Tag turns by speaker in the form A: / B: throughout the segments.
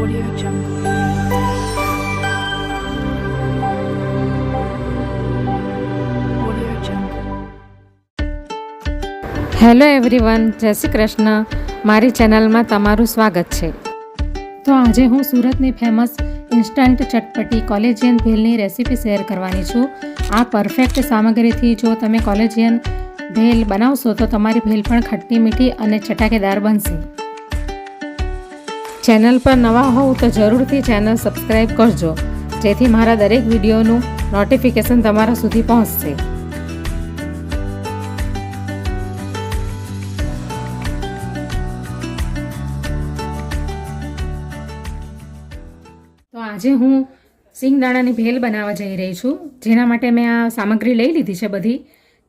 A: Audio Jungle. Audio Jungle.
B: Hello everyone, જય શ્રી કૃષ્ણ. મારી ચેનલમાં તમારું સ્વાગત છે. તો આજે હું સુરતની ફેમસ ઇન્સ્ટન્ટ ચટપટી કોલેજિયન ભેલની રેસીપી શેર કરવાની છું. આ પરફેક્ટ સામગ્રીથી જો તમે કોલેજિયન ભેલ બનાવશો તો તમારી ભેલ પણ ખટ્ટી મીઠી અને ચટાકેદાર બનશે. ચેનલ પર નવા હોવ તો જરૂરથી ચેનલ સબસ્ક્રાઈબ કરજો, જેથી મારા દરેક વિડીયોનું નોટિફિકેશન તમારા સુધી પહોંચશે. તો આજે હું સિંગદાણાની ભેલ બનાવવા જઈ રહી છું, જેના માટે મેં આ સામગ્રી લઈ લીધી છે બધી.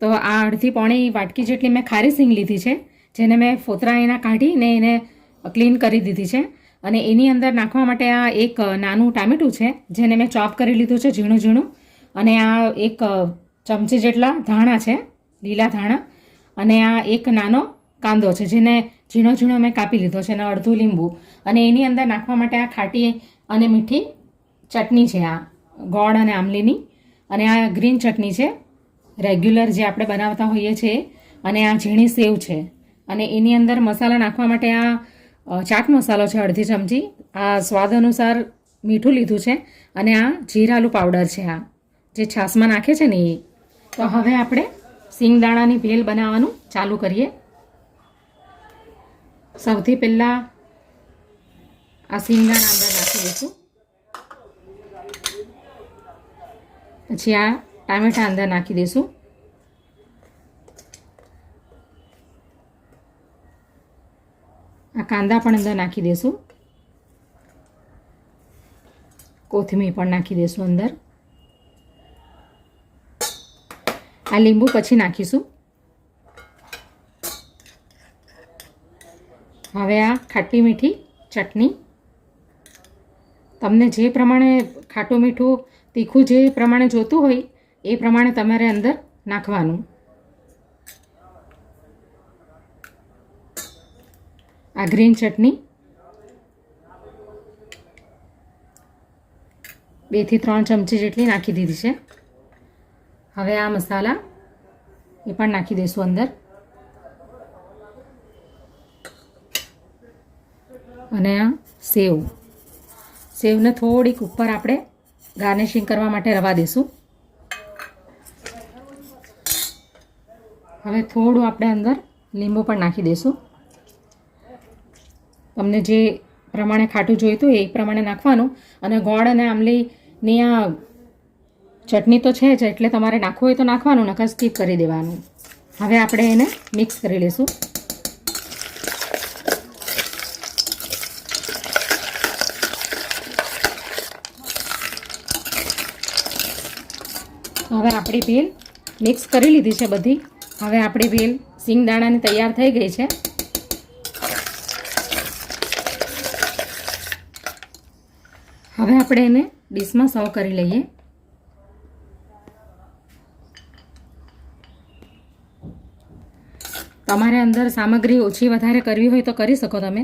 B: તો આ અડધી પોણી વાટકી જેટલી મેં ખારી સિંગ લીધી છે, જેને મેં ફોતરા એના કાઢીને એને ક્લીન કરી દીધી છે. અને એની અંદર નાખવા માટે આ એક નાનું ટામેટું છે, જેને મેં ચોપ કરી લીધું છે ઝીણું ઝીણું. અને આ એક ચમચી જેટલા ધાણા છે, લીલા ધાણા. અને આ એક નાનો કાંદો છે, જેને ઝીણો ઝીણો મેં કાપી લીધો છે, અને અડધું લીંબુ. અને એની અંદર નાખવા માટે આ ખાટી અને મીઠી ચટણી છે, આ ગોળ અને આમલીની. અને આ ગ્રીન ચટણી છે, રેગ્યુલર જે આપણે બનાવતા હોઈએ છીએ. અને આ ઝીણી સેવ છે. અને એની અંદર મસાલા નાખવા માટે આ ચાટ મસાલો છે અડધી ચમચી, આ સ્વાદ અનુસાર મીઠું લીધું છે. અને આ જીરાલું પાવડર છે, આ જે છાશમાં નાખે છે ને એ. તો હવે આપણે સિંગદાણાની ભેલ બનાવવાનું ચાલુ કરીએ. સૌથી પહેલાં આ સિંગદાણા અંદર નાખી દઈશું. પછી આ ટામેટાં અંદર નાખી દઈશું. આ કાંદા પણ અંદર નાખી દઈશું. કોથમીર પણ નાખી દઈશું અંદર. આ લીંબુ પછી નાખીશું. હવે આ ખાટી મીઠી ચટણી. તમને જે પ્રમાણે ખાટું મીઠું તીખું જે પ્રમાણે જોતું હોય એ પ્રમાણે તમારે અંદર નાખવાનું. આ ગ્રીન ચટણી 2 થી 3 ચમચી જેટલી નાખી દીધી છે. હવે આ મસાલા એ પણ નાખી દઈશું અંદર. અને આ સેવને થોડીક ઉપર આપણે ગાર્નિશિંગ કરવા માટે રવા દઈશું. હવે થોડું આપણે અંદર લીંબુ પણ નાખી દઈશું. તમને જે પ્રમાણે ખાટું જોઈતું એ પ્રમાણે નાખવાનું. અને ગોળ અને આમલીની આ ચટણી તો છે જ, એટલે તમારે નાખવું હોય તો નાખવાનું, નકર સ્કીપ કરી દેવાનું. હવે આપણે એને મિક્સ કરી લઈશું. હવે આપણી ભેલ મિક્સ કરી લીધી છે બધી. હવે આપણી ભેલ સિંગદાણાની તૈયાર થઈ ગઈ છે. હવે આપણે એને ડીશમાં સર્વ કરી લઈએ. તમારે અંદર સામગ્રી ઓછી વધારે કરવી હોય તો કરી શકો. તમે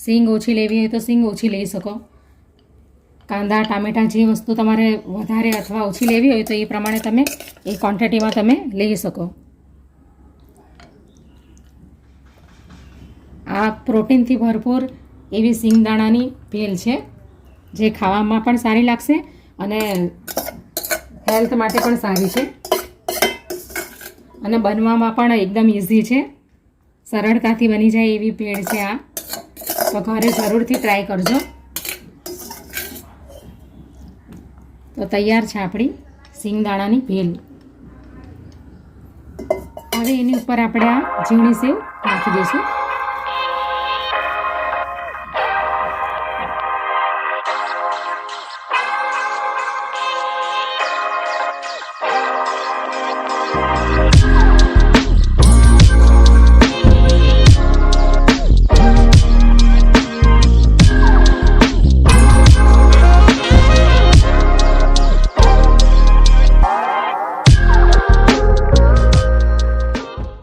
B: સિંગ ઓછી લેવી હોય તો સિંગ ઓછી લઈ શકો. કાંદા ટામેટાં જે વસ્તુ તમારે વધારે અથવા ઓછી લેવી હોય તો એ પ્રમાણે તમે એ ક્વોન્ટિટીમાં તમે લઈ શકો. આ પ્રોટીનથી ભરપૂર એવી સિંગદાણાની ભેલ છે, જે ખાવામાં પણ સારી લાગશે અને હેલ્થ માટે પણ સારી છે. અને બનવામાં પણ એકદમ ઇઝી છે, સરળતાથી બની જાય એવી ભેળ છે આ. તો ઘરે જરૂરથી ટ્રાય કરજો. તો તૈયાર છે આપણી સિંગદાણાની ભેલ. હવે એની ઉપર આપણે આ ઝીણી સેવ નાખી દઈશું.